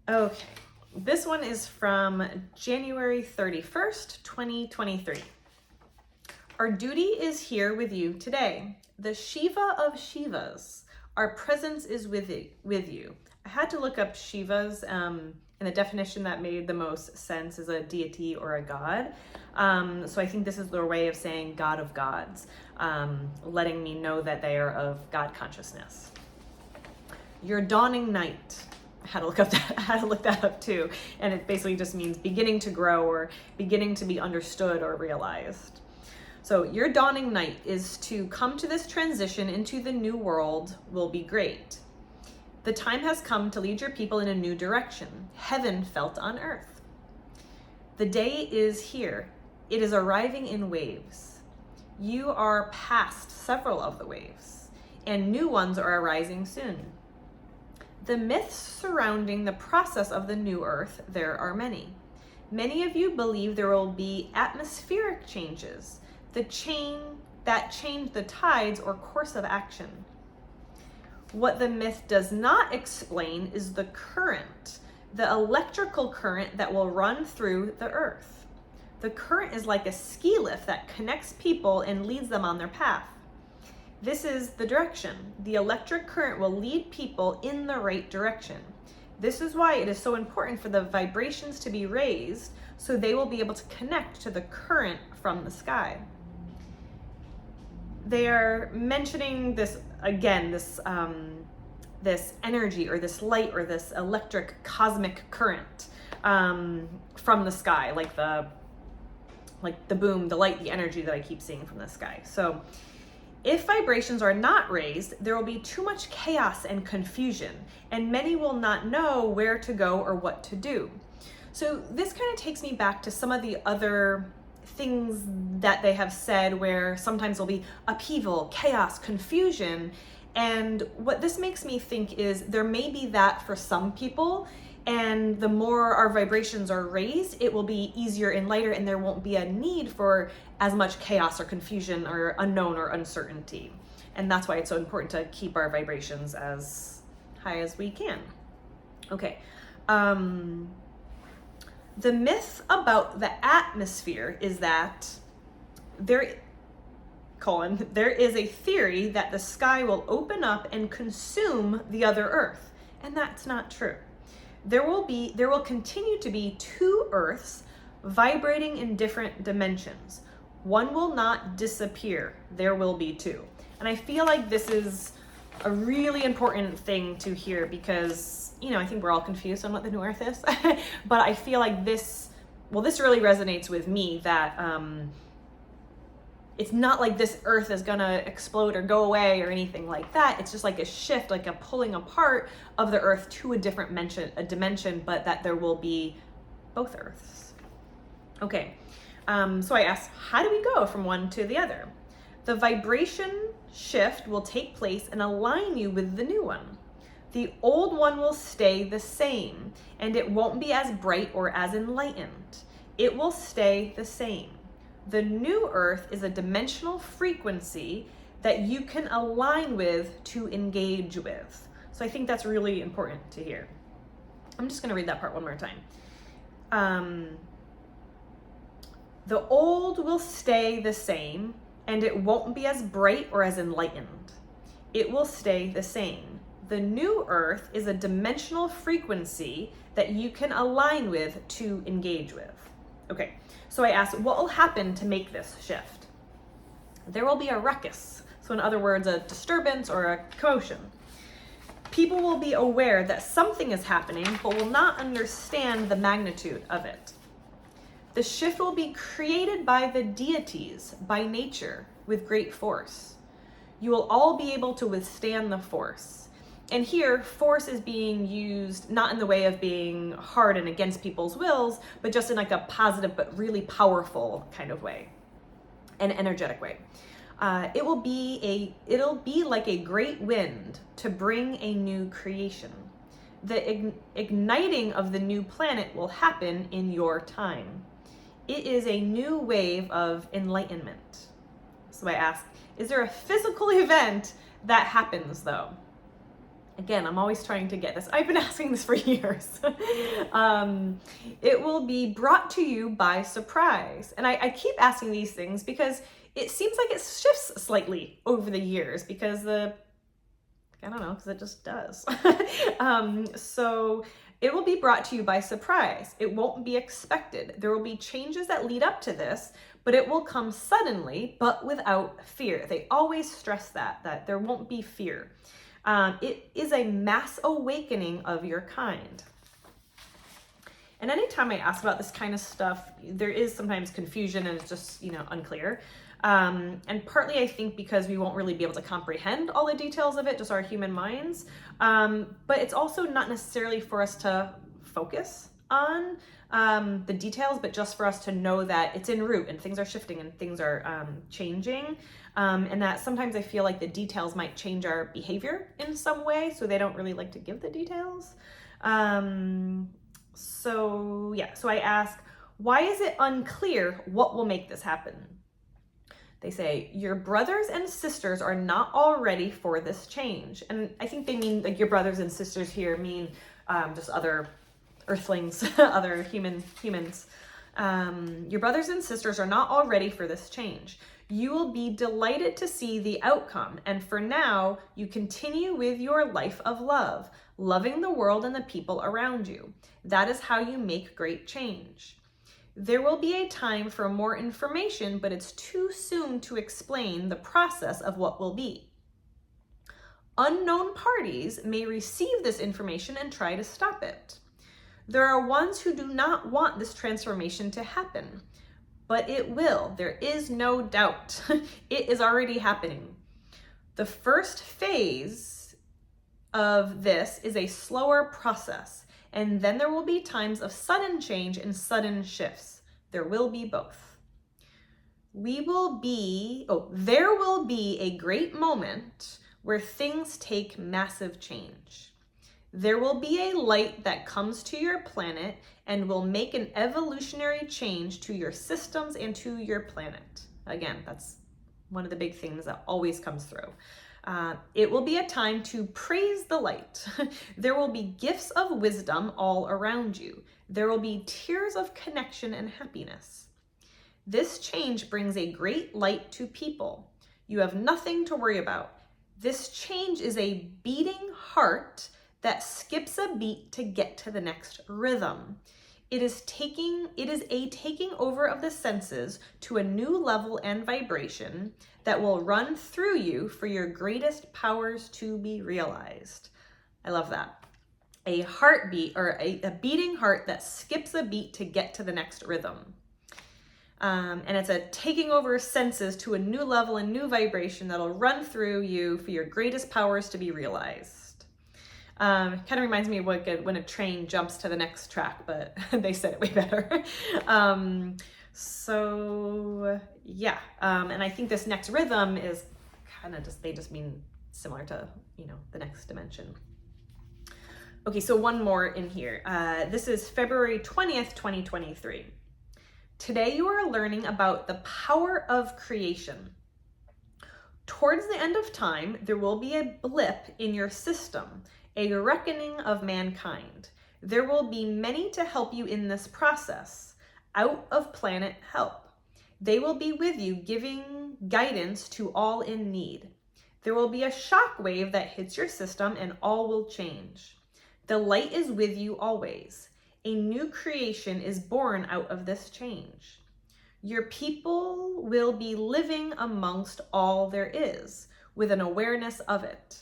Okay, this one is from January 31st, 2023. Our duty is here with you today. The Shiva of Shivas, our presence is with you. I had to look up Shivas, and the definition that made the most sense is a deity or a god. So I think this is their way of saying God of gods, letting me know that they are of God consciousness. Your dawning night. I had to look that up too. And it basically just means beginning to grow or beginning to be understood or realized. So your dawning night is to come to this transition into the new world will be great. The time has come to lead your people in a new direction, heaven felt on earth. The day is here. It is arriving in waves. You are past several of the waves, and new ones are arising soon. The myths surrounding the process of the new earth, there are many. Many of you believe there will be atmospheric changes, that change the tides or course of action. What the myth does not explain is the current, the electrical current that will run through the earth. The current is like a ski lift that connects people and leads them on their path. This is the direction. The electric current will lead people in the right direction. This is why it is so important for the vibrations to be raised so they will be able to connect to the current from the sky. They are mentioning this again, this energy or this light or this electric cosmic current from the sky, like the boom, the light, the energy that I keep seeing from the sky. So if vibrations are not raised, there will be too much chaos and confusion, and many will not know where to go or what to do. So this kind of takes me back to some of the other things that they have said where sometimes there'll be upheaval, chaos, confusion. And what this makes me think is there may be that for some people, and the more our vibrations are raised, it will be easier and lighter, and there won't be a need for as much chaos or confusion or unknown or uncertainty. And that's why it's so important to keep our vibrations as high as we can. Okay. The myth about the atmosphere is that there is a theory that the sky will open up and consume the other earth, and that's not true. There will continue to be two earths vibrating in different dimensions. One will not disappear. There will be two. And I feel like this is a really important thing to hear because, I think we're all confused on what the new earth is. But I feel like this really resonates with me that it's not like this earth is gonna explode or go away or anything like that. It's just like a shift, like a pulling apart of the earth to a different dimension, but that there will be both earths. Okay, so I asked, how do we go from one to the other? The vibration shift will take place and align you with the new one. The old one will stay the same, and it won't be as bright or as enlightened. It will stay the same. The new earth is a dimensional frequency that you can align with to engage with. So I think that's really important to hear. I'm just going to read that part one more time. The old will stay the same, and it won't be as bright or as enlightened. It will stay the same. The new earth is a dimensional frequency that you can align with to engage with. Okay, so I asked, what will happen to make this shift? There will be a ruckus. So in other words, a disturbance or a commotion. People will be aware that something is happening, but will not understand the magnitude of it. The shift will be created by the deities, by nature, with great force. You will all be able to withstand the force. And here, force is being used not in the way of being hard and against people's wills, but just in like a positive but really powerful kind of way, an energetic way. It'll be like a great wind to bring a new creation. The igniting of the new planet will happen in your time. It is a new wave of enlightenment. So I ask, is there a physical event that happens though? Again, I'm always trying to get this. I've been asking this for years. It will be brought to you by surprise. And I keep asking these things because it seems like it shifts slightly over the years because I don't know, because it just does. So it will be brought to you by surprise. It won't be expected. There will be changes that lead up to this, but it will come suddenly, but without fear. They always stress that there won't be fear. It is a mass awakening of your kind. And anytime I ask about this kind of stuff, there is sometimes confusion and it's just, unclear. And partly I think because we won't really be able to comprehend all the details of it, just our human minds. But it's also not necessarily for us to focus on the details, but just for us to know that it's en route and things are shifting and things are changing. And that sometimes I feel like the details might change our behavior in some way, so they don't really like to give the details. So I ask, why is it unclear what will make this happen? They say, your brothers and sisters are not all ready for this change. And I think they mean, like, your brothers and sisters here mean just other earthlings, other humans. Your brothers and sisters are not all ready for this change. You will be delighted to see the outcome, and for now, you continue with your life of love, loving the world and the people around you. That is how you make great change. There will be a time for more information, but it's too soon to explain the process of what will be. Unknown parties may receive this information and try to stop it. There are ones who do not want this transformation to happen. But it will. There is no doubt. It is already happening. The first phase of this is a slower process, and then there will be times of sudden change and sudden shifts. There will be both. There will be a great moment where things take massive change. There will be a light that comes to your planet and will make an evolutionary change to your systems and to your planet. Again, that's one of the big things that always comes through. It will be a time to praise the light. There will be gifts of wisdom all around you. There will be tears of connection and happiness. This change brings a great light to people. You have nothing to worry about. This change is a beating heart that skips a beat to get to the next rhythm. It is a taking over of the senses to a new level and vibration that will run through you for your greatest powers to be realized. I love that. A heartbeat, or a beating heart that skips a beat to get to the next rhythm. And it's a taking over senses to a new level and new vibration that'll run through you for your greatest powers to be realized. Kind of reminds me of when a train jumps to the next track, but they said it way better. And I think this next rhythm is kind of they just mean similar to, the next dimension. Okay, so one more in here. This is February 20th, 2023. Today you are learning about the power of creation. Towards the end of time, there will be a blip in your system, a reckoning of mankind. There will be many to help you in this process, out of planet help. They will be with you, giving guidance to all in need. There will be a shock wave that hits your system and all will change. The light is with you always. A new creation is born out of this change. Your people will be living amongst all there is, with an awareness of it.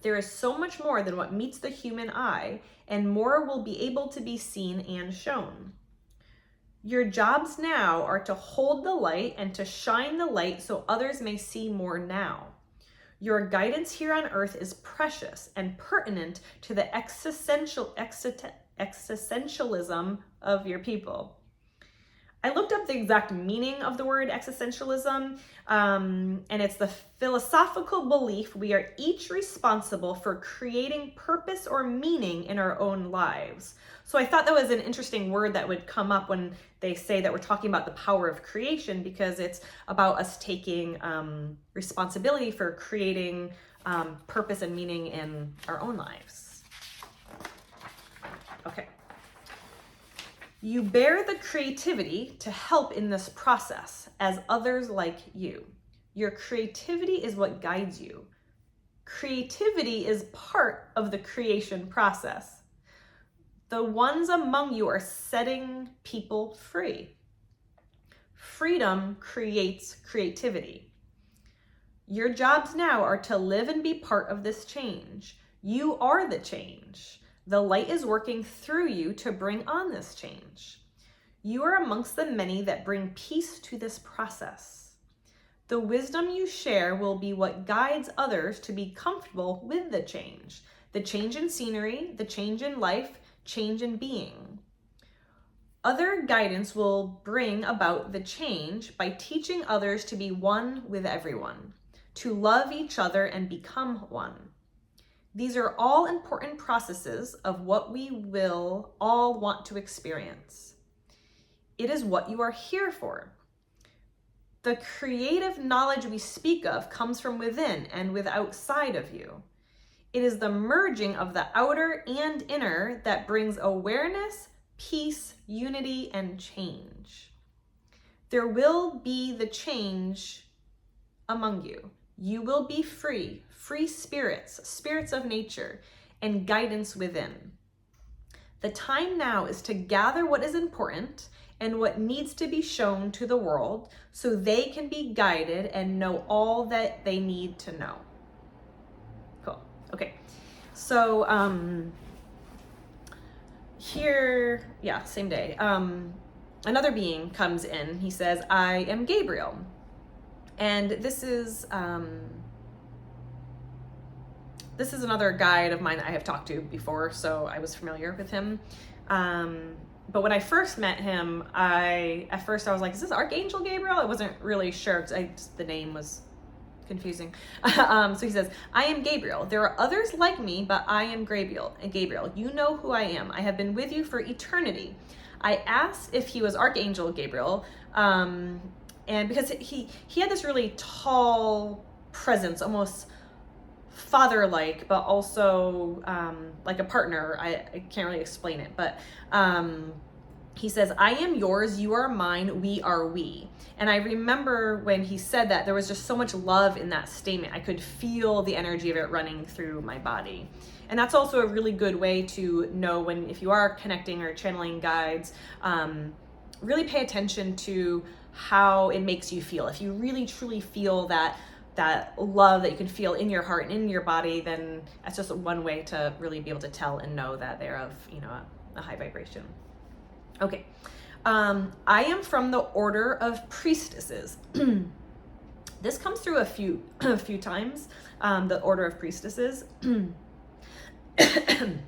There is so much more than what meets the human eye, and more will be able to be seen and shown. Your jobs now are to hold the light and to shine the light so others may see more now. Your guidance here on earth is precious and pertinent to the existentialism of your people. I looked up the exact meaning of the word existentialism, and it's the philosophical belief we are each responsible for creating purpose or meaning in our own lives. So I thought that was an interesting word that would come up when they say that we're talking about the power of creation, because it's about us taking responsibility for creating purpose and meaning in our own lives. Okay. You bear the creativity to help in this process as others like you. Your creativity is what guides you. Creativity is part of the creation process. The ones among you are setting people free. Freedom creates creativity. Your jobs now are to live and be part of this change. You are the change. The light is working through you to bring on this change. You are amongst the many that bring peace to this process. The wisdom you share will be what guides others to be comfortable with the change in scenery, the change in life, change in being. Other guidance will bring about the change by teaching others to be one with everyone, to love each other and become one. These are all important processes of what we will all want to experience. It is what you are here for. The creative knowledge we speak of comes from within and with outside of you. It is the merging of the outer and inner that brings awareness, peace, unity, and change. There will be the change among you. You will be free, free spirits, spirits of nature, and guidance within. The time now is to gather what is important and what needs to be shown to the world so they can be guided and know all that they need to know. Cool. Okay. So here, yeah, same day. Another being comes in. He says, I am Gabrielle. And this is another guide of mine that I have talked to before, so I was familiar with him. But when I first met him, at first I was like, is this Archangel Gabriel? I wasn't really sure because the name was confusing. So he says, I am Gabriel. There are others like me, but I am Gabriel. You know who I am. I have been with you for eternity. I asked if he was Archangel Gabriel, and because he had this really tall presence, almost father-like, but also like a partner. I can't really explain it, but he says, I am yours, you are mine, we are we. And I remember when he said that, there was just so much love in that statement. I could feel the energy of it running through my body. And that's also a really good way to know if you are connecting or channeling guides, really pay attention to how it makes you feel. If you really truly feel that love that you can feel in your heart and in your body, then that's just one way to really be able to tell and know that they're of, a high vibration. Okay. I am from the Order of Priestesses. This comes through a few times, the Order of Priestesses. The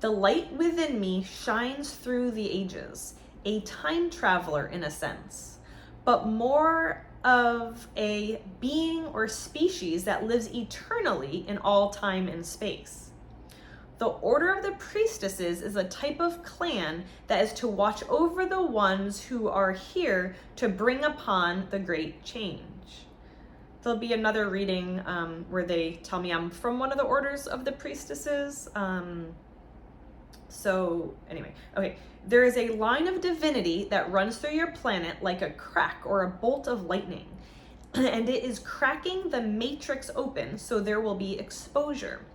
light within me shines through the ages, a time traveler in a sense, but more of a being or species that lives eternally in all time and space. The Order of the Priestesses is a type of clan that is to watch over the ones who are here to bring upon the great change. There'll be another reading where they tell me I'm from one of the Orders of the Priestesses. So anyway, okay. There is a line of divinity that runs through your planet like a crack or a bolt of lightning, and it is cracking the matrix open so there will be exposure.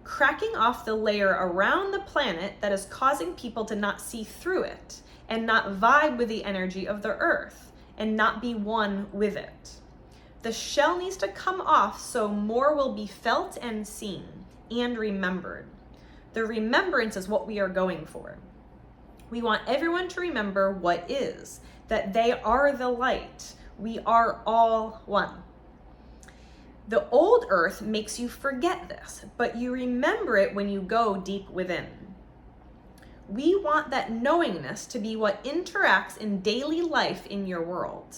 Cracking off the layer around the planet that is causing people to not see through it and not vibe with the energy of the earth and not be one with it. The shell needs to come off so more will be felt and seen and remembered. The remembrance is what we are going for. We want everyone to remember what is, that they are the light. We are all one. The old earth makes you forget this, but you remember it when you go deep within. We want that knowingness to be what interacts in daily life in your world.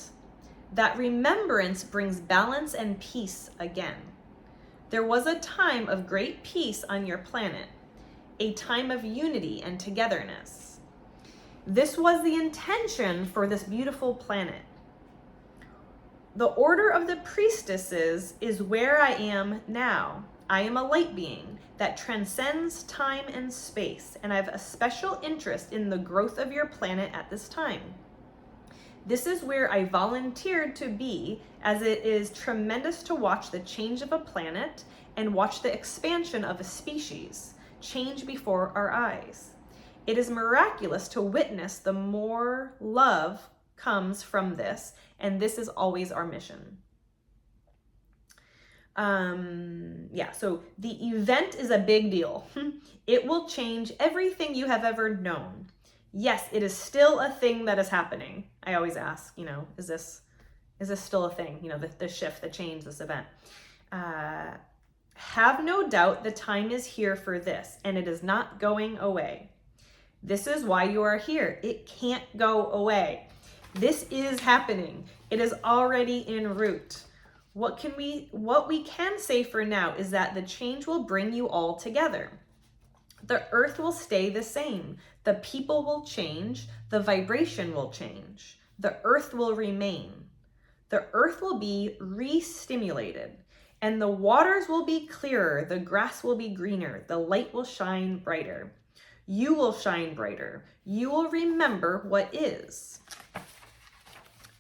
That remembrance brings balance and peace again. There was a time of great peace on your planet, a time of unity and togetherness. This was the intention for this beautiful planet. The order of the priestesses is where I am now. I am a light being that transcends time and space, and I have a special interest in the growth of your planet at this time. This is where I volunteered to be, as it is tremendous to watch the change of a planet and watch the expansion of a species change before our eyes. It is miraculous to witness the more love comes from this, and this is always our mission. Yeah, so the event is a big deal. It will change everything you have ever known. Yes, it is still a thing that is happening. I always ask, you know, is this still a thing? You know, the shift, the change, this event. Have no doubt the time is here for this, and it is not going away. This is why you are here. It can't go away. This is happening. It is already en route. What we can say for now is that the change will bring you all together. The earth will stay the same. The people will change. The vibration will change. The earth will remain. The earth will be re-stimulated, and the waters will be clearer. The grass will be greener. The light will shine brighter. You will shine brighter. You will remember what is.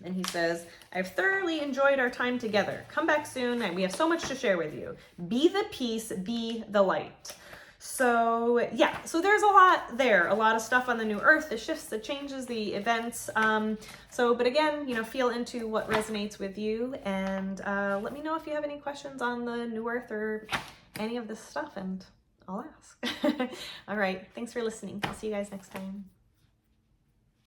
And he says, I've thoroughly enjoyed our time together. Come back soon, and we have so much to share with you. Be the peace, be the light. So yeah, so there's a lot there, a lot of stuff on the new earth, the shifts, the changes, the events. But again, you know, feel into what resonates with you, and let me know if you have any questions on the new earth or any of this stuff, and I'll ask. All right, thanks for listening. I'll see you guys next time.